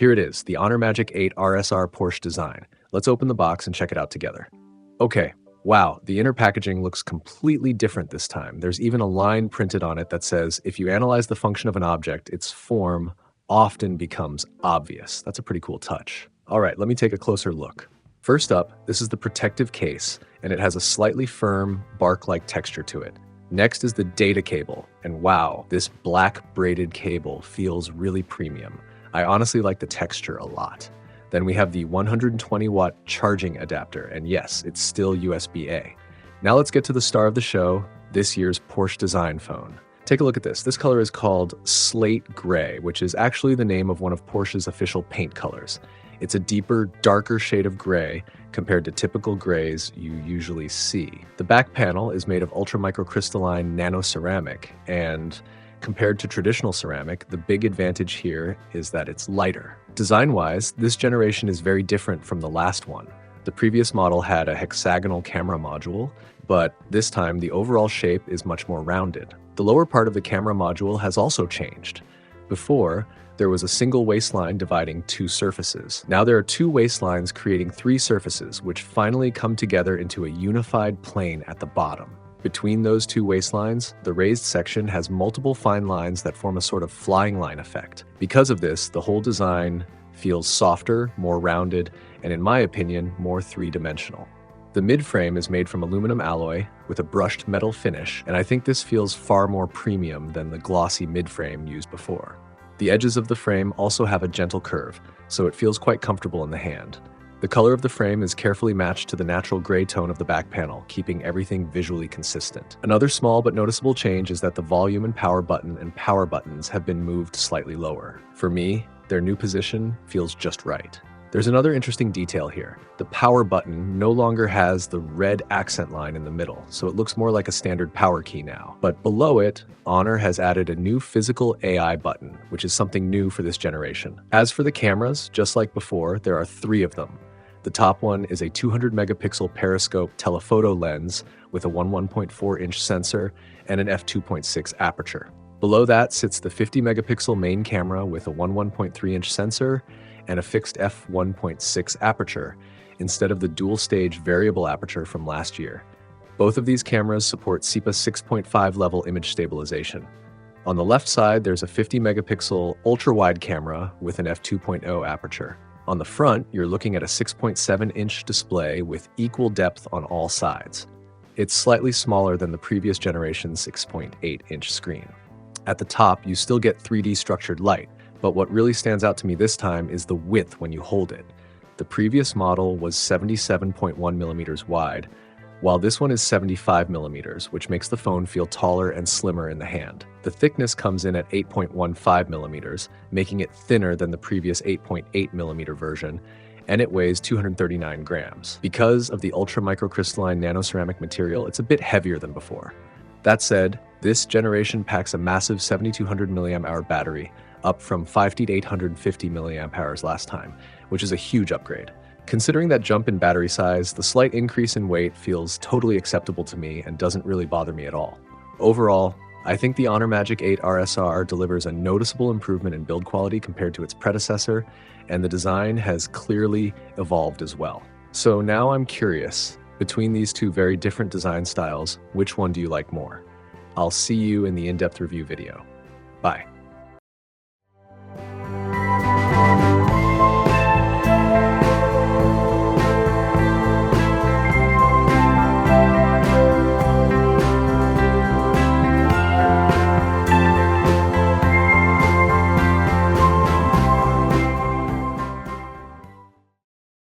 Here it is, the Honor Magic 8 RSR Porsche Design. Let's open the box and check it out together. Okay, wow, the inner packaging looks completely different this time. There's even a line printed on it that says, if you analyze the function of an object, its form often becomes obvious. That's a pretty cool touch. All right, let me take a closer look. First up, this is the protective case, and it has a slightly firm, bark-like texture to it. Next is the data cable, and wow, this black braided cable feels really premium. I honestly like the texture a lot. Then we have the 120-watt charging adapter, and yes, it's still USB-A. Now let's get to the star of the show, this year's Porsche Design phone. Take a look at this. This color is called Slate Grey, which is actually the name of one of Porsche's official paint colors. It's a deeper, darker shade of gray compared to typical grays you usually see. The back panel is made of ultra-microcrystalline nano-ceramic, and compared to traditional ceramic, the big advantage here is that it's lighter. Design-wise, this generation is very different from the last one. The previous model had a hexagonal camera module, but this time the overall shape is much more rounded. The lower part of the camera module has also changed. Before, there was a single waistline dividing two surfaces. Now there are two waistlines creating three surfaces, which finally come together into a unified plane at the bottom. Between those two waistlines, the raised section has multiple fine lines that form a sort of flying line effect. Because of this, the whole design feels softer, more rounded, and in my opinion, more three-dimensional. The midframe is made from aluminum alloy with a brushed metal finish, and I think this feels far more premium than the glossy midframe used before. The edges of the frame also have a gentle curve, so it feels quite comfortable in the hand. The color of the frame is carefully matched to the natural gray tone of the back panel, keeping everything visually consistent. Another small but noticeable change is that the volume and power button and power buttons have been moved slightly lower. For me, their new position feels just right. There's another interesting detail here. The power button no longer has the red accent line in the middle, so it looks more like a standard power key now. But below it, Honor has added a new physical AI button, which is something new for this generation. As for the cameras, just like before, there are three of them. The top one is a 200-megapixel periscope telephoto lens with a 1.4-inch sensor and an f2.6 aperture. Below that sits the 50-megapixel main camera with a 1.3-inch sensor and a fixed f1.6 aperture, instead of the dual-stage variable aperture from last year. Both of these cameras support SEPA 6.5 level image stabilization. On the left side, there's a 50-megapixel ultra-wide camera with an f2.0 aperture. On the front, you're looking at a 6.7-inch display with equal depth on all sides. It's slightly smaller than the previous generation's 6.8-inch screen. At the top, you still get 3D structured light, but what really stands out to me this time is the width when you hold it. The previous model was 77.1 millimeters wide, while this one is 75 millimeters, which makes the phone feel taller and slimmer in the hand. The thickness comes in at 8.15 millimeters, making it thinner than the previous 8.8 millimeter version, and it weighs 239 grams. Because of the ultra-microcrystalline nano-ceramic material, it's a bit heavier than before. That said, this generation packs a massive 7200 mAh battery, up from 5850 mAh last time, which is a huge upgrade. Considering that jump in battery size, the slight increase in weight feels totally acceptable to me and doesn't really bother me at all. Overall, I think the Honor Magic 8 RSR delivers a noticeable improvement in build quality compared to its predecessor, and the design has clearly evolved as well. So now I'm curious, between these two very different design styles, which one do you like more? I'll see you in the in-depth review video. Bye.